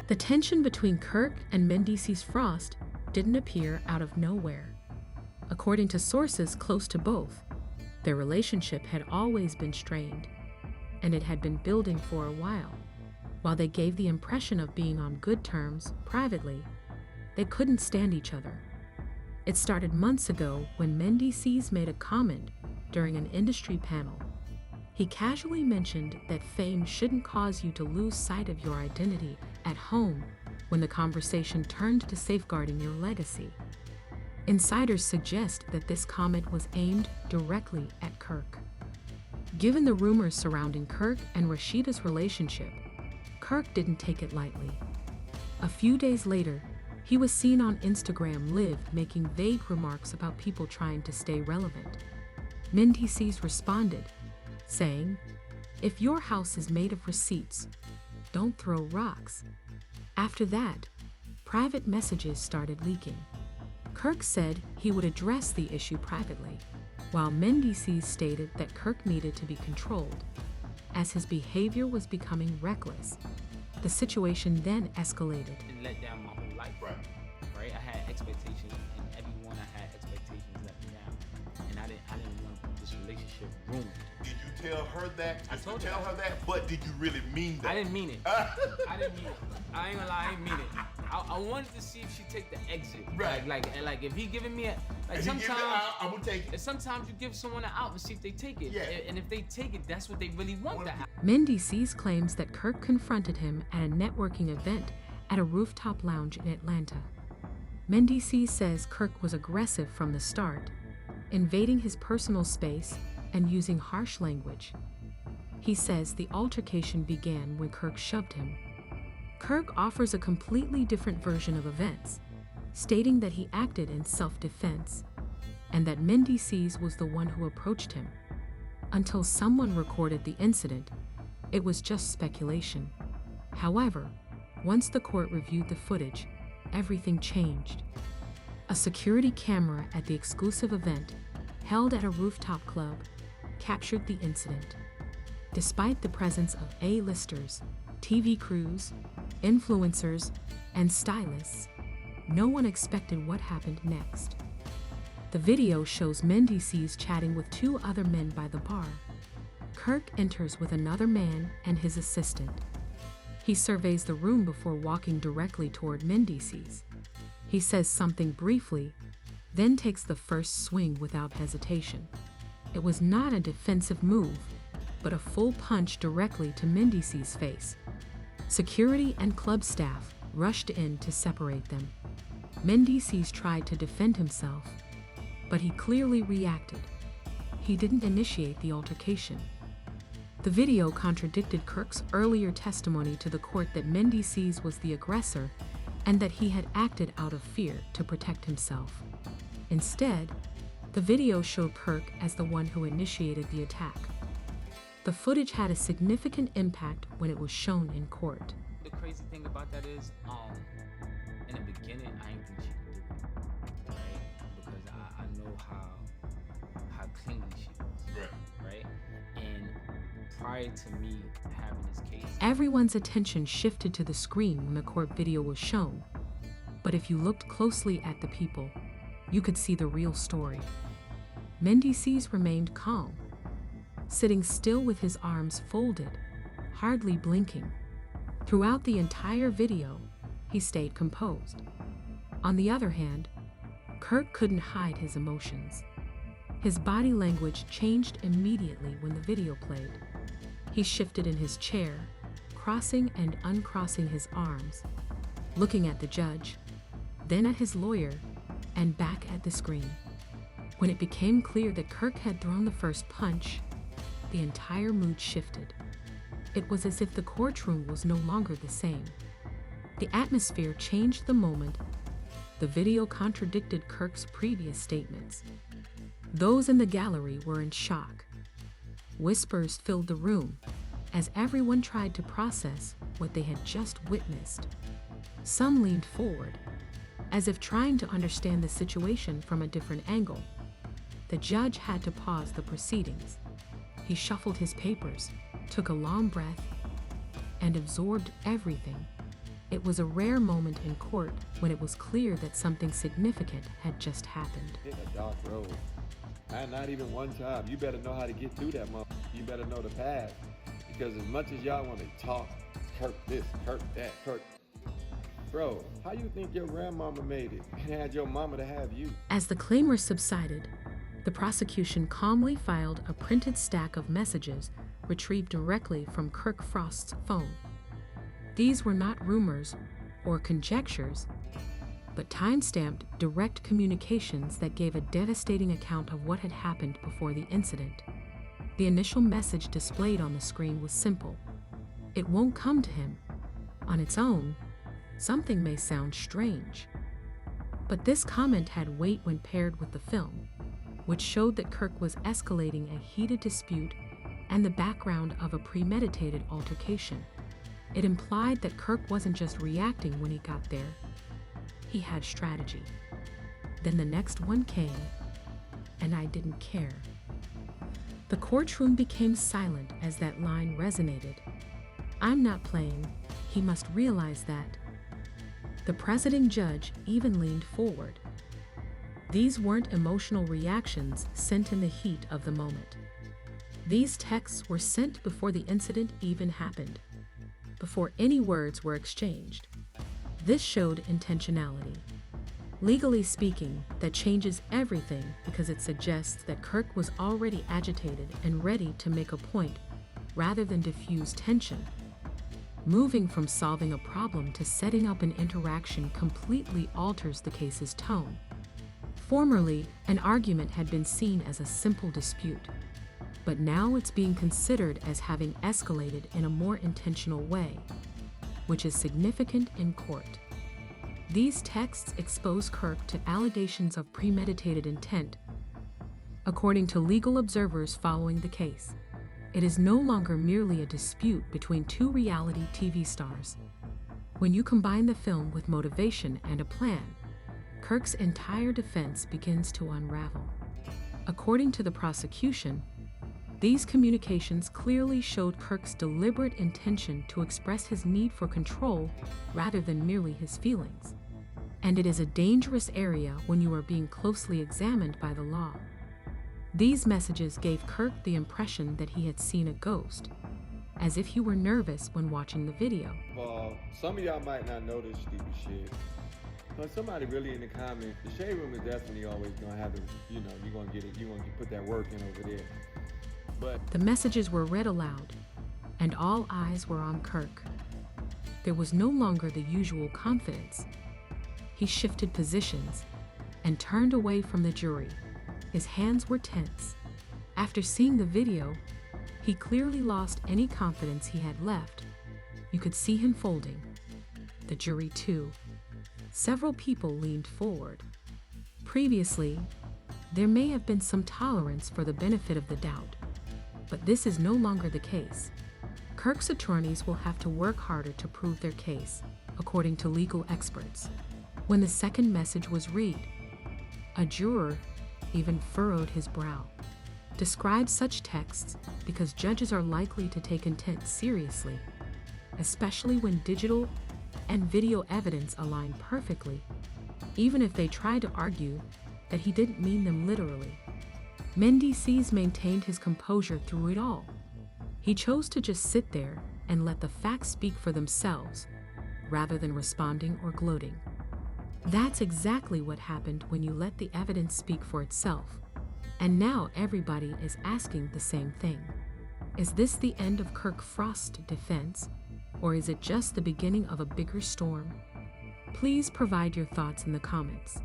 The tension between Kirk and Mendeecees Frost didn't appear out of nowhere. According to sources close to both, their relationship had always been strained, and it had been building for a while. While they gave the impression of being on good terms privately, they couldn't stand each other. It started months ago when Mendeecees made a comment during an industry panel. He casually mentioned that fame shouldn't cause you to lose sight of your identity at home when the conversation turned to safeguarding your legacy. Insiders suggest that this comment was aimed directly at Kirk. Given the rumors surrounding Kirk and Rashida's relationship, Kirk didn't take it lightly. A few days later, he was seen on Instagram Live making vague remarks about people trying to stay relevant. Mendeecees responded, saying, "If your house is made of receipts, don't throw rocks." After that, private messages started leaking. Kirk said he would address the issue privately, while Mendeecees stated that Kirk needed to be controlled, as his behavior was becoming reckless. The situation then escalated. And let down my whole life. Right? I had expectations, and everyone I had expectations let me down. And I didn't want this relationship ruined. Did you tell her that? I told her that, but did you really mean that? I didn't mean it. I didn't mean it. I ain't gonna lie, I didn't mean it. I wanted to see if she take the exit. Right. Like if he giving me sometimes I'm gonna take it. Sometimes you give someone an out and see if they take it. Yeah. And if they take it, that's what they really want to happen. Mendeecees claims that Kirk confronted him at a networking event at a rooftop lounge in Atlanta. Mendeecees says Kirk was aggressive from the start, invading his personal space and using harsh language. He says the altercation began when Kirk shoved him. Kirk offers a completely different version of events, stating that he acted in self-defense and that Mendeecees was the one who approached him. Until someone recorded the incident, it was just speculation. However, once the court reviewed the footage, everything changed. A security camera at the exclusive event, held at a rooftop club, captured the incident. Despite the presence of A-listers, TV crews, influencers, and stylists, no one expected what happened next. The video shows Mendeecees chatting with two other men by the bar. Kirk enters with another man and his assistant. He surveys the room before walking directly toward Mendeecees. He says something briefly, then takes the first swing without hesitation. It was not a defensive move, but a full punch directly to Mendeecees' face. Security and club staff rushed in to separate them. Mendeecees tried to defend himself, but he clearly reacted. He didn't initiate the altercation. The video contradicted Kirk's earlier testimony to the court that Mendeecees was the aggressor and that he had acted out of fear to protect himself. Instead, the video showed Kirk as the one who initiated the attack. The footage had a significant impact when it was shown in court. The crazy thing about that is, in the beginning, I didn't think she could do it, right? Because I know how cleanly she was, right? And prior to me having this case, everyone's attention shifted to the screen when the court video was shown. But if you looked closely at the people, you could see the real story. Mendeecees remained calm, sitting still with his arms folded, hardly blinking. Throughout the entire video, he stayed composed. On the other hand, Kirk couldn't hide his emotions. His body language changed immediately when the video played. He shifted in his chair, crossing and uncrossing his arms, looking at the judge, then at his lawyer, and back at the screen. When it became clear that Kirk had thrown the first punch, the entire mood shifted. It was as if the courtroom was no longer the same. The atmosphere changed the moment. The video contradicted Kirk's previous statements. Those in the gallery were in shock. Whispers filled the room as everyone tried to process what they had just witnessed. Some leaned forward, As if trying to understand the situation from a different angle, the judge had to pause the proceedings. He shuffled his papers, took a long breath, and absorbed everything. It was a rare moment in court when it was clear that something significant had just happened. Hit a dark road. And not even one time. You better know how to get through that motherfucker. You better know the path. Because as much as y'all want to talk, Kirk this, Kirk that, Kirk. Bro, how you think your grandmama made it and had your mama to have you? As the clamor subsided, the prosecution calmly filed a printed stack of messages retrieved directly from Kirk Frost's phone. These were not rumors or conjectures, but time-stamped direct communications that gave a devastating account of what had happened before the incident. The initial message displayed on the screen was simple. It won't come to him. On its own, something may sound strange. But this comment had weight when paired with the film, which showed that Kirk was escalating a heated dispute and the background of a premeditated altercation. It implied that Kirk wasn't just reacting when he got there. He had strategy. Then the next one came, and I didn't care. The courtroom became silent as that line resonated. I'm not playing. He must realize that. The presiding judge even leaned forward. These weren't emotional reactions sent in the heat of the moment. These texts were sent before the incident even happened, before any words were exchanged. This showed intentionality. Legally speaking, that changes everything because it suggests that Kirk was already agitated and ready to make a point rather than diffuse tension. Moving from solving a problem to setting up an interaction completely alters the case's tone. Formerly, an argument had been seen as a simple dispute, but now it's being considered as having escalated in a more intentional way, which is significant in court. These texts expose Kirk to allegations of premeditated intent. According to legal observers following the case, it is no longer merely a dispute between two reality TV stars. When you combine the film with motivation and a plan, Kirk's entire defense begins to unravel. According to the prosecution, these communications clearly showed Kirk's deliberate intention to express his need for control rather than merely his feelings. And it is a dangerous area when you are being closely examined by the law. These messages gave Kirk the impression that he had seen a ghost, as if he were nervous when watching the video. Some of y'all might not know this stupid shit, but somebody really in the comments, the shade room is definitely always gonna have them, you're gonna get it, you're gonna put that work in over there. But the messages were read aloud, and all eyes were on Kirk. There was no longer the usual confidence. He shifted positions and turned away from the jury. His hands were tense. After seeing the video, he clearly lost any confidence he had left. You could see him folding. The jury, too. Several people leaned forward. Previously, there may have been some tolerance for the benefit of the doubt, but this is no longer the case. Kirk's attorneys will have to work harder to prove their case, according to legal experts. When the second message was read, a juror even furrowed his brow. Describe such texts because judges are likely to take intent seriously, especially when digital and video evidence align perfectly, even if they try to argue that he didn't mean them literally. Mendeecees maintained his composure through it all. He chose to just sit there and let the facts speak for themselves, rather than responding or gloating. That's exactly what happened when you let the evidence speak for itself. And now everybody is asking the same thing. Is this the end of Kirk Frost's defense, or is it just the beginning of a bigger storm? Please provide your thoughts in the comments.